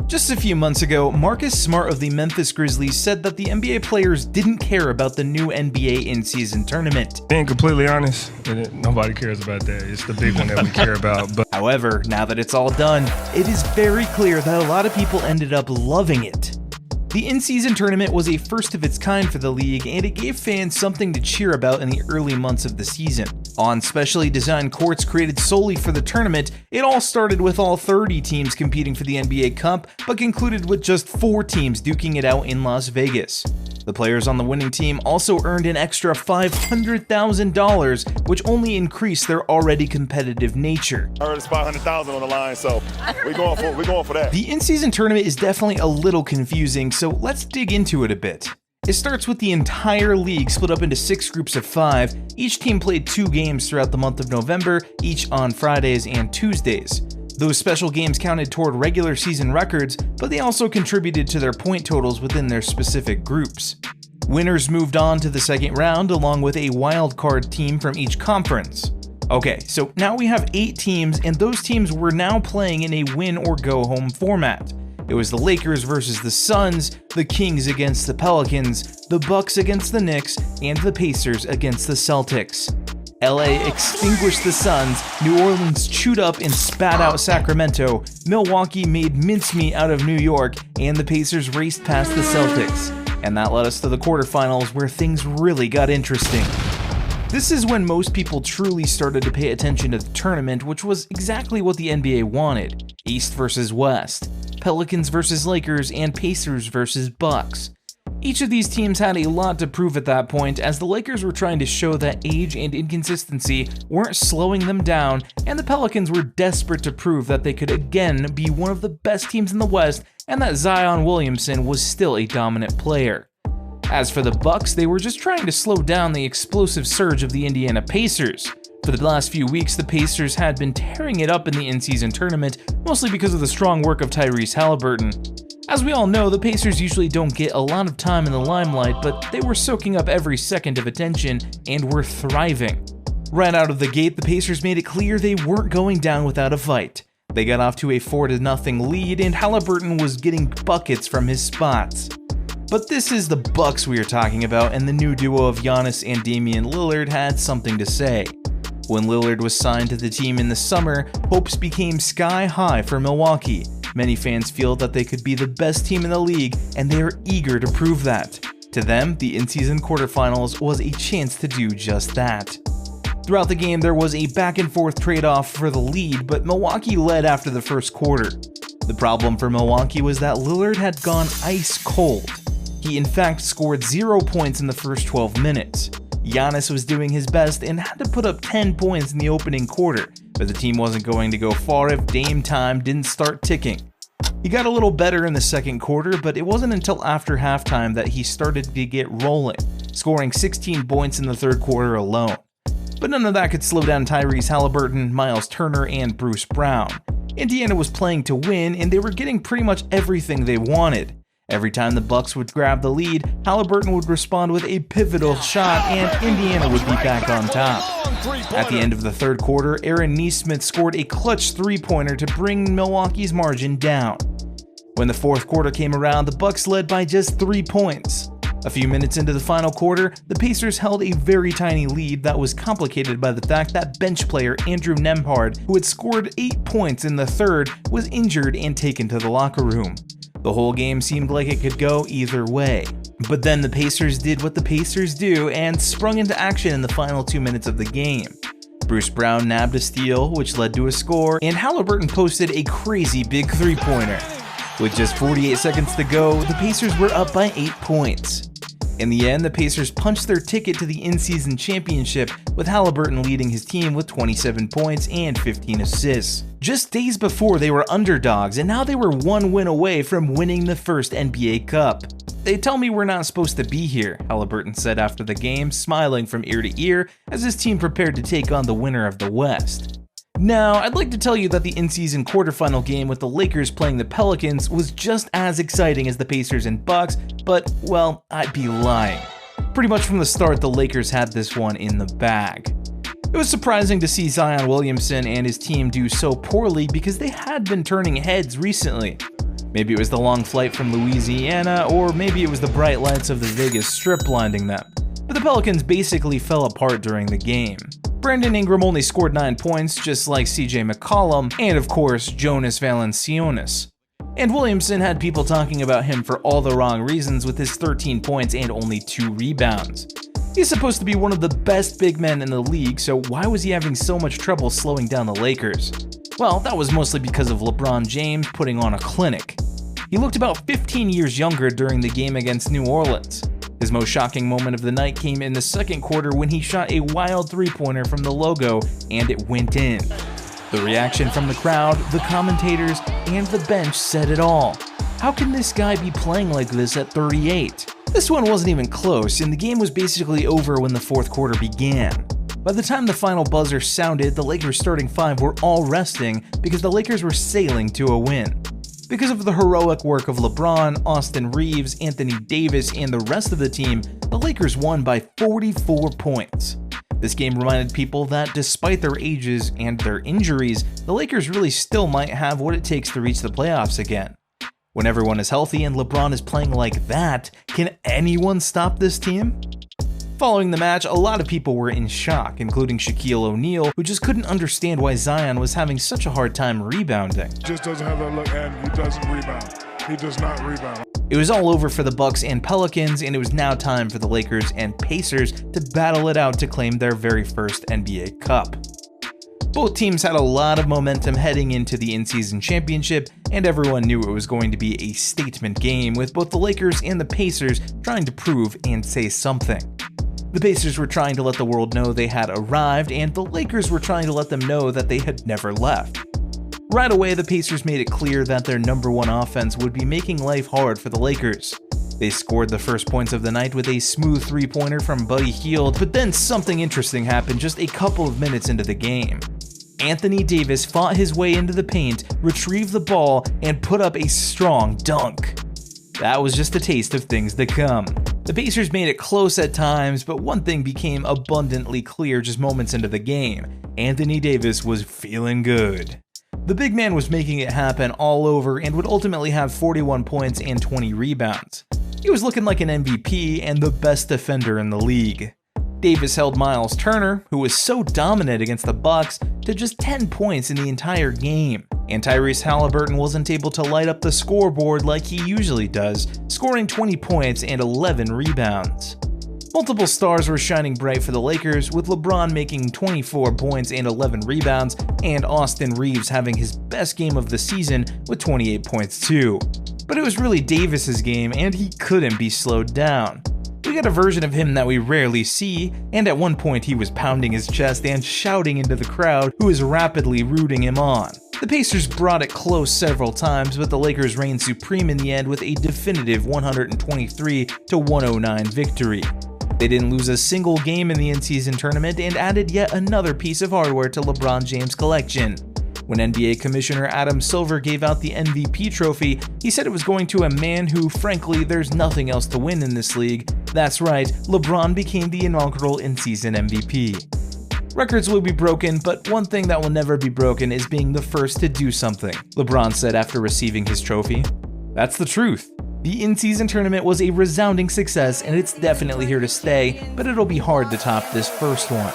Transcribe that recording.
Just a few months ago, Marcus Smart of the Memphis Grizzlies said that the NBA players didn't care about the new NBA in-season tournament. Being completely honest, nobody cares about that. It's the big one that we care about. But however, now that it's all done, it is very clear that a lot of people ended up loving it. The in-season tournament was a first of its kind for the league, and it gave fans something to cheer about in the early months of the season. On specially designed courts created solely for the tournament, it all started with all 30 teams competing for the NBA Cup, but concluded with just 4 teams duking it out in Las Vegas. The players on the winning team also earned an extra $500,000, which only increased their already competitive nature. I heard it's $500,000 on the line, so we're going for that. The in-season tournament is definitely a little confusing, so let's dig into it a bit. It starts with the entire league split up into 6 groups of 5. Each team played 2 games throughout the month of November, each on Fridays and Tuesdays. Those special games counted toward regular season records, but they also contributed to their point totals within their specific groups. Winners moved on to the second round along with a wild card team from each conference. Okay, so now we have 8 teams, and those teams were now playing in a win or go home format. It was the Lakers versus the Suns, the Kings against the Pelicans, the Bucks against the Knicks, and the Pacers against the Celtics. LA extinguished the Suns, New Orleans chewed up and spat out Sacramento, Milwaukee made mincemeat out of New York, and the Pacers raced past the Celtics. And that led us to the quarterfinals, where things really got interesting. This is when most people truly started to pay attention to the tournament, which was exactly what the NBA wanted. East versus West, Pelicans versus Lakers, and Pacers versus Bucks. Each of these teams had a lot to prove at that point, as the Lakers were trying to show that age and inconsistency weren't slowing them down, and the Pelicans were desperate to prove that they could again be one of the best teams in the West and that Zion Williamson was still a dominant player. As for the Bucks, they were just trying to slow down the explosive surge of the Indiana Pacers. For the last few weeks, the Pacers had been tearing it up in the in-season tournament, mostly because of the strong work of Tyrese Halliburton. As we all know, the Pacers usually don't get a lot of time in the limelight, but they were soaking up every second of attention and were thriving. Right out of the gate, the Pacers made it clear they weren't going down without a fight. They got off to a 4-0 lead, and Halliburton was getting buckets from his spots. But this is the Bucks we are talking about, and the new duo of Giannis and Damian Lillard had something to say. When Lillard was signed to the team in the summer, hopes became sky high for Milwaukee. Many fans feel that they could be the best team in the league, and they are eager to prove that. To them, the in-season quarterfinals was a chance to do just that. Throughout the game, there was a back-and-forth trade-off for the lead, but Milwaukee led after the first quarter. The problem for Milwaukee was that Lillard had gone ice cold. He in fact scored 0 points in the first 12 minutes. Giannis was doing his best and had to put up 10 points in the opening quarter, but the team wasn't going to go far if Dame time didn't start ticking. He got a little better in the second quarter, but it wasn't until after halftime that he started to get rolling, scoring 16 points in the third quarter alone. But none of that could slow down Tyrese Halliburton, Miles Turner, and Bruce Brown. Indiana was playing to win, and they were getting pretty much everything they wanted. Every time the Bucks would grab the lead, Halliburton would respond with a pivotal shot, and Indiana would be back on top. At the end of the third quarter, Aaron Nesmith scored a clutch three-pointer to bring Milwaukee's margin down. When the fourth quarter came around, the Bucks led by just 3 points. A few minutes into the final quarter, the Pacers held a very tiny lead that was complicated by the fact that bench player Andrew Nembhard, who had scored 8 points in the third, was injured and taken to the locker room. The whole game seemed like it could go either way. But then the Pacers did what the Pacers do and sprung into action in the final 2 minutes of the game. Bruce Brown nabbed a steal, which led to a score, and Halliburton posted a crazy big three-pointer. With just 48 seconds to go, the Pacers were up by 8 points. In the end, the Pacers punched their ticket to the in-season championship, with Halliburton leading his team with 27 points and 15 assists. Just days before, they were underdogs, and now they were 1 win away from winning the first NBA Cup. "They tell me we're not supposed to be here," Halliburton said after the game, smiling from ear to ear as his team prepared to take on the winner of the West. Now, I'd like to tell you that the in-season quarterfinal game with the Lakers playing the Pelicans was just as exciting as the Pacers and Bucks, but, well, I'd be lying. Pretty much from the start, the Lakers had this one in the bag. It was surprising to see Zion Williamson and his team do so poorly because they had been turning heads recently. Maybe it was the long flight from Louisiana, or maybe it was the bright lights of the Vegas Strip blinding them. But the Pelicans basically fell apart during the game. Brandon Ingram only scored 9 points, just like CJ McCollum, and of course, Jonas Valanciunas. And Williamson had people talking about him for all the wrong reasons with his 13 points and only 2 rebounds. He's supposed to be one of the best big men in the league, so why was he having so much trouble slowing down the Lakers? Well, that was mostly because of LeBron James putting on a clinic. He looked about 15 years younger during the game against New Orleans. His most shocking moment of the night came in the second quarter when he shot a wild three-pointer from the logo and it went in. The reaction from the crowd, the commentators, and the bench said it all. How can this guy be playing like this at 38? This one wasn't even close, and the game was basically over when the fourth quarter began. By the time the final buzzer sounded, the Lakers' starting five were all resting because the Lakers were sailing to a win. Because of the heroic work of LeBron, Austin Reeves, Anthony Davis, and the rest of the team, the Lakers won by 44 points. This game reminded people that despite their ages and their injuries, the Lakers really still might have what it takes to reach the playoffs again. When everyone is healthy and LeBron is playing like that, can anyone stop this team? Following the match, a lot of people were in shock, including Shaquille O'Neal, who just couldn't understand why Zion was having such a hard time rebounding. Just doesn't have that look, and he doesn't rebound. He does not rebound. It was all over for the Bucks and Pelicans, and it was now time for the Lakers and Pacers to battle it out to claim their very first NBA Cup. Both teams had a lot of momentum heading into the in-season championship, and everyone knew it was going to be a statement game, with both the Lakers and the Pacers trying to prove and say something. The Pacers were trying to let the world know they had arrived, and the Lakers were trying to let them know that they had never left. Right away, the Pacers made it clear that their number one offense would be making life hard for the Lakers. They scored the first points of the night with a smooth three-pointer from Buddy Hield, but then something interesting happened just a couple of minutes into the game. Anthony Davis fought his way into the paint, retrieved the ball, and put up a strong dunk. That was just a taste of things to come. The Pacers made it close at times, but one thing became abundantly clear just moments into the game. Anthony Davis was feeling good. The big man was making it happen all over and would ultimately have 41 points and 20 rebounds. He was looking like an MVP and the best defender in the league. Davis held Miles Turner, who was so dominant against the Bucks, to just 10 points in the entire game, and Tyrese Halliburton wasn't able to light up the scoreboard like he usually does, scoring 20 points and 11 rebounds. Multiple stars were shining bright for the Lakers, with LeBron making 24 points and 11 rebounds, and Austin Reeves having his best game of the season with 28 points too. But it was really Davis's game, and he couldn't be slowed down. We got a version of him that we rarely see, and at one point he was pounding his chest and shouting into the crowd, who was rapidly rooting him on. The Pacers brought it close several times, but the Lakers reigned supreme in the end with a definitive 123-109 victory. They didn't lose a single game in the in-season tournament and added yet another piece of hardware to LeBron James' collection. When NBA Commissioner Adam Silver gave out the MVP trophy, he said it was going to a man who, frankly, there's nothing else to win in this league. That's right, LeBron became the inaugural in-season MVP. Records will be broken, but one thing that will never be broken is being the first to do something, LeBron said after receiving his trophy. That's the truth. The in-season tournament was a resounding success, and it's definitely here to stay, but it'll be hard to top this first one.